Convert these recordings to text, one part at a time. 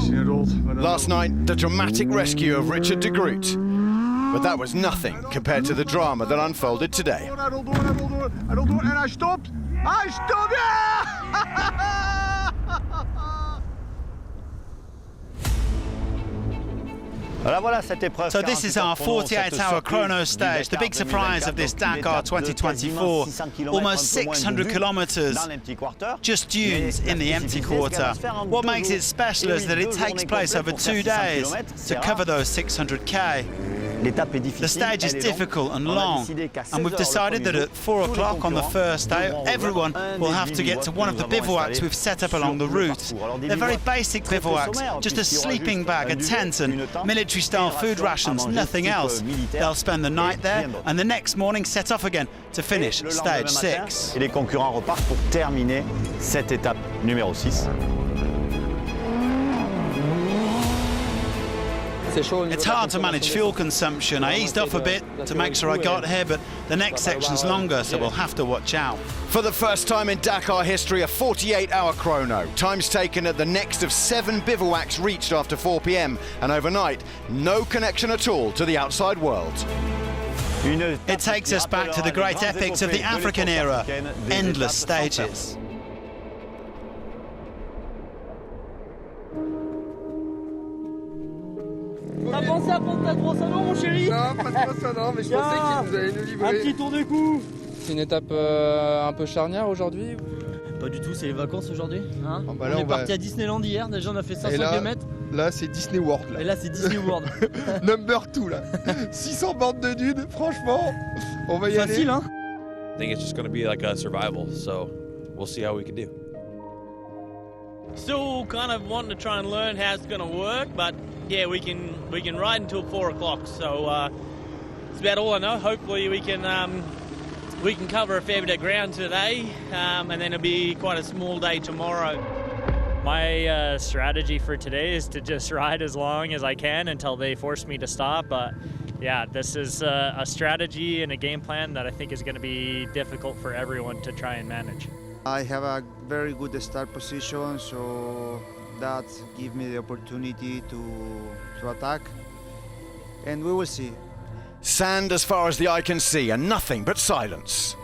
Last night, the dramatic rescue of Richard de Groot. But that was nothing compared to the drama that unfolded today. I don't do it, and I stopped! Yeah! So this is our 48-hour chrono stage, the big surprise of this Dakar 2024. Almost 600 kilometers, just dunes in the empty quarter. What makes it special is that it takes place over 2 days to cover those 600k. The stage is difficult and long, and we've decided that at 4 o'clock on the first day, everyone will have to get to one of the bivouacs we've set up along the route. They're very basic bivouacs, just a sleeping bag, a tent and military-style food rations, nothing else. They'll spend the night there and the next morning set off again to finish stage 6. Et les concurrents repartent pour terminer cette étape numéro 6. It's hard to manage fuel consumption. I eased off a bit to make sure I got here, but the next section's longer, so we'll have to watch out. For the first time in Dakar history, a 48-hour chrono. Times taken at the next of 7 bivouacs reached after 4 p.m. and overnight, no connection at all to the outside world. It takes us back to the great epics of the African era, endless stages. T'as pensé à prendre ta grosse anneau, mon chéri? Non, pas de grosse anneau, mais je pensais qu'ils nous allaient nous livrer. Un petit tour de cou. C'est une étape un peu charnière aujourd'hui. Pas du tout, c'est les vacances aujourd'hui. Hein, oh bah on est parti à Disneyland hier, déjà on a fait 500 km. Là c'est Disney World. Là. Et là c'est Disney World. Number 2 là. 600 bornes de dunes, franchement, on va y aller. Facile, hein? I think it's just going to be like a survival, so we'll see how we can do. Still kind of wanting to try and learn how it's going to work, but yeah, we can ride until 4 o'clock. So it's about all I know. Hopefully we can cover a fair bit of ground today, and then it'll be quite a small day tomorrow. My strategy for today is to just ride as long as I can until they force me to stop. But yeah, this is a strategy and a game plan that I think is going to be difficult for everyone to try and manage. I have a very good start position, so that gives me the opportunity to attack, and we will see. Sand as far as the eye can see and nothing but silence.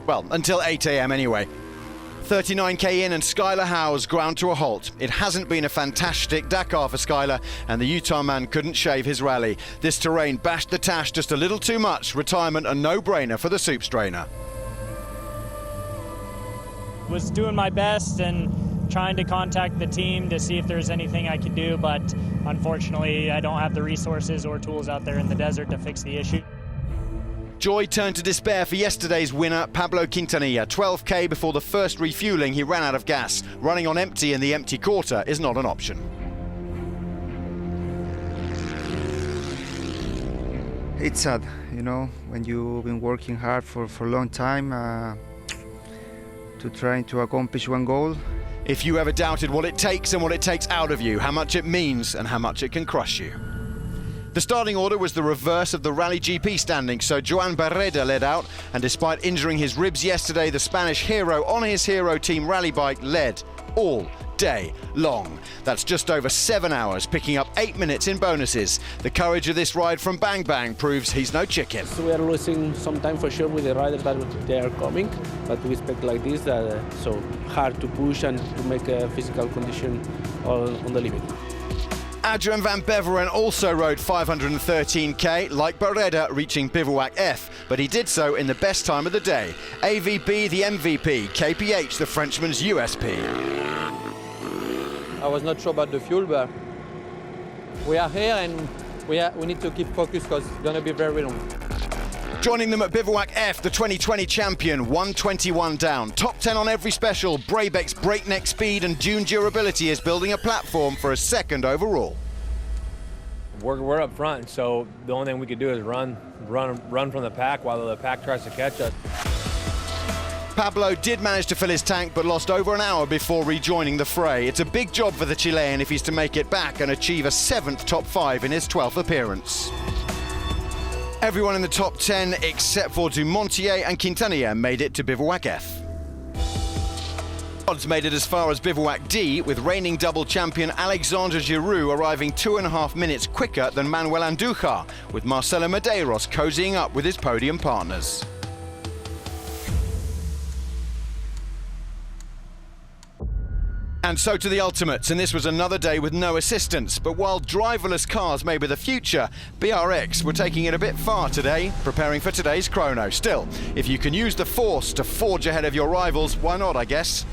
Well, until 8 a.m. anyway. 39k in and Skylar Howe's ground to a halt. It hasn't been a fantastic Dakar for Skylar, and the Utah man couldn't shave his rally. This terrain bashed the tash just a little too much. Retirement a no-brainer for the soup strainer. Was doing my best and trying to contact the team to see if there's anything I could do, but unfortunately I don't have the resources or tools out there in the desert to fix the issue. Joy turned to despair for yesterday's winner, Pablo Quintanilla. 12k before the first refueling, he ran out of gas. Running on empty in the empty quarter is not an option. It's sad, you know, when you've been working hard for a long time to try to accomplish one goal. If you ever doubted what it takes and what it takes out of you, how much it means and how much it can crush you. The starting order was the reverse of the Rally GP standing, so Joan Barreda led out, and despite injuring his ribs yesterday, the Spanish hero on his hero team rally bike led all day long. That's just over 7 hours, picking up 8 minutes in bonuses. The courage of this ride from Bang Bang proves he's no chicken. So we are losing some time for sure with the riders that they are coming, but we expect like this, so hard to push and to make a physical condition on the limit. Adrian van Beveren also rode 513k, like Barreda, reaching Bivouac F, but he did so in the best time of the day. AVB the MVP, KPH the Frenchman's USP. I was not sure about the fuel, but we are here and we need to keep focused because it's going to be very long. Joining them at Bivouac F, the 2020 champion, 121 down. Top 10 on every special, Brabeck's breakneck speed and dune durability is building a platform for a second overall. We're up front, so the only thing we could do is run from the pack while the pack tries to catch us. Pablo did manage to fill his tank, but lost over an hour before rejoining the fray. It's a big job for the Chilean if he's to make it back and achieve a 7th top 5 in his 12th appearance. Everyone in the top 10 except for Dumontier and Quintanilla made it to Bivouac F. Odds made it as far as Bivouac D, with reigning double champion Alexandre Giroux arriving 2.5 minutes quicker than Manuel Andújar, with Marcelo Medeiros cozying up with his podium partners. And so to the ultimates, and this was another day with no assistance. But while driverless cars may be the future, BRX were taking it a bit far today, preparing for today's chrono. Still, if you can use the force to forge ahead of your rivals, why not, I guess?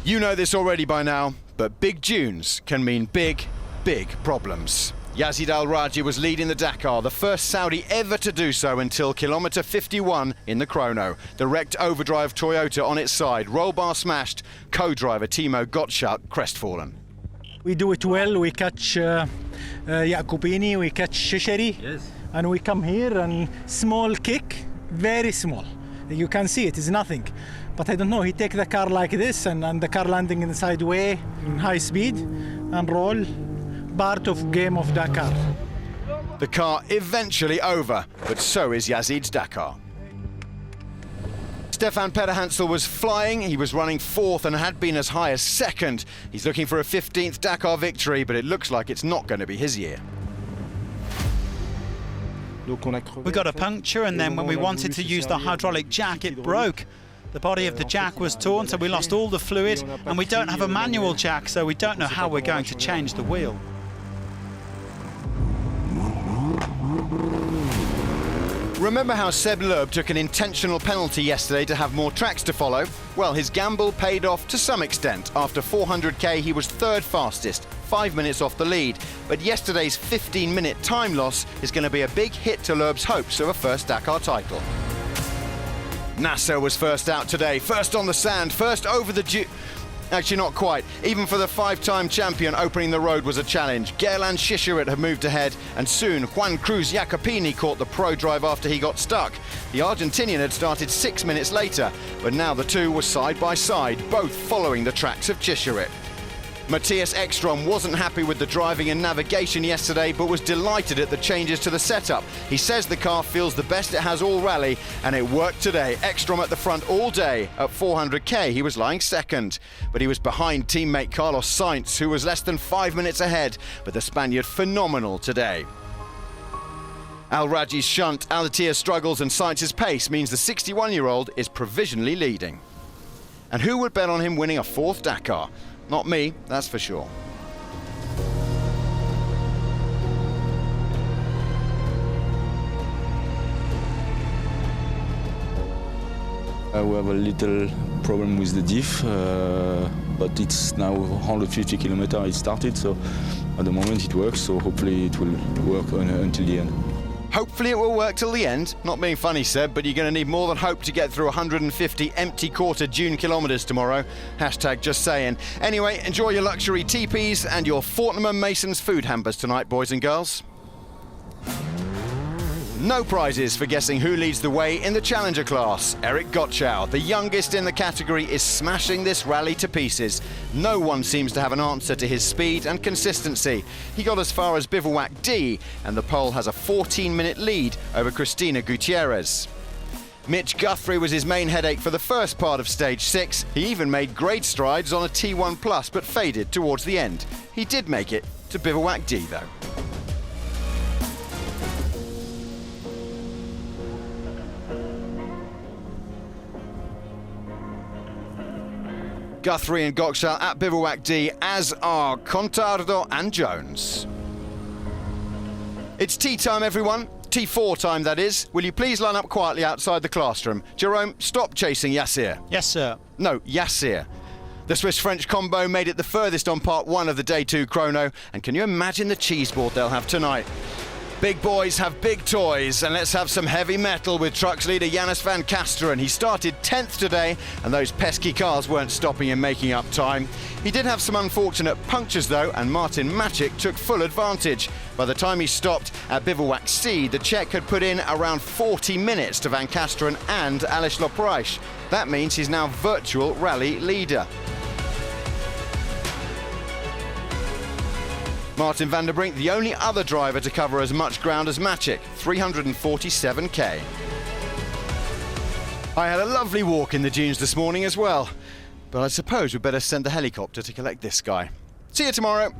You know this already by now, but big dunes can mean big problems. Yazid Al-Raji was leading the Dakar, the first Saudi ever to do so until kilometre 51 in the chrono. The wrecked overdrive Toyota on its side, roll bar smashed, co-driver Timo Gottschalk crestfallen. We do it well, we catch Jacopini, we catch Shisheri, yes. And we come here and small kick, very small. You can see it is nothing. But I don't know, he take the car like this and the car landing in the side way in high speed and roll. Part of game of Dakar. The car eventually over, but so is Yazid's Dakar. Stefan Pederhansel was flying, he was running fourth and had been as high as second. He's looking for a 15th Dakar victory, but it looks like it's not going to be his year. We got a puncture, and then when we wanted to use the hydraulic jack, it broke. The body of the jack was torn, so we lost all the fluid, and we don't have a manual jack, so we don't know how we're going to change the wheel. Remember how Seb Loeb took an intentional penalty yesterday to have more tracks to follow? Well, his gamble paid off to some extent. After 400k, he was third fastest, 5 minutes off the lead. But yesterday's 15-minute time loss is going to be a big hit to Loeb's hopes of a first Dakar title. Nasser was first out today, first on the sand, first over the Actually, not quite. Even for the 5-time champion, opening the road was a challenge. Gerland Schischerit had moved ahead, and soon Juan Cruz Jacopini caught the pro drive after he got stuck. The Argentinian had started 6 minutes later, but now the two were side by side, both following the tracks of Schischerit. Matthias Ekstrom wasn't happy with the driving and navigation yesterday, but was delighted at the changes to the setup. He says the car feels the best it has all rally, and it worked today. Ekstrom at the front all day. At 400k, he was lying second. But he was behind teammate Carlos Sainz, who was less than 5 minutes ahead, but the Spaniard phenomenal today. Al-Raji's shunt, Al-Attiyah struggles, and Sainz's pace means the 61-year-old is provisionally leading. And who would bet on him winning a 4th Dakar? Not me, that's for sure. We have a little problem with the diff, but it's now 150 kilometers it started, so at the moment it works, so hopefully it will work until the end. Hopefully it will work till the end. Not being funny, Seb, but you're going to need more than hope to get through 150 empty quarter June kilometres tomorrow. Hashtag just saying. Anyway, enjoy your luxury teepees and your Fortnum & Mason's food hampers tonight, boys and girls. No prizes for guessing who leads the way in the Challenger class. Eric Gottschalk, the youngest in the category, is smashing this rally to pieces. No one seems to have an answer to his speed and consistency. He got as far as Bivouac D, and the Pole has a 14-minute lead over Cristina Gutierrez. Mitch Guthrie was his main headache for the first part of stage 6. He even made great strides on a T1+, but faded towards the end. He did make it to Bivouac D, though. Guthrie and Gottschalk at Bivouac D, as are Contardo and Jones. It's tea time, everyone. T4 time, that is. Will you please line up quietly outside the classroom? Jerome, stop chasing Yassir. Yes, sir. No, Yassir. The Swiss-French combo made it the furthest on part 1 of the Day 2 chrono, and can you imagine the cheese board they'll have tonight? Big boys have big toys, and let's have some heavy metal with trucks leader Janus van Kasteren. He started 10th today, and those pesky cars weren't stopping him making up time. He did have some unfortunate punctures though, and Martin Macic took full advantage. By the time he stopped at Bivouac C, the Czech had put in around 40 minutes to van Kasteren and Aleš Loprajš. That means he's now virtual rally leader. Martin van der Brink, the only other driver to cover as much ground as Maciek, 347k. I had a lovely walk in the dunes this morning as well, but I suppose we'd better send the helicopter to collect this guy. See you tomorrow.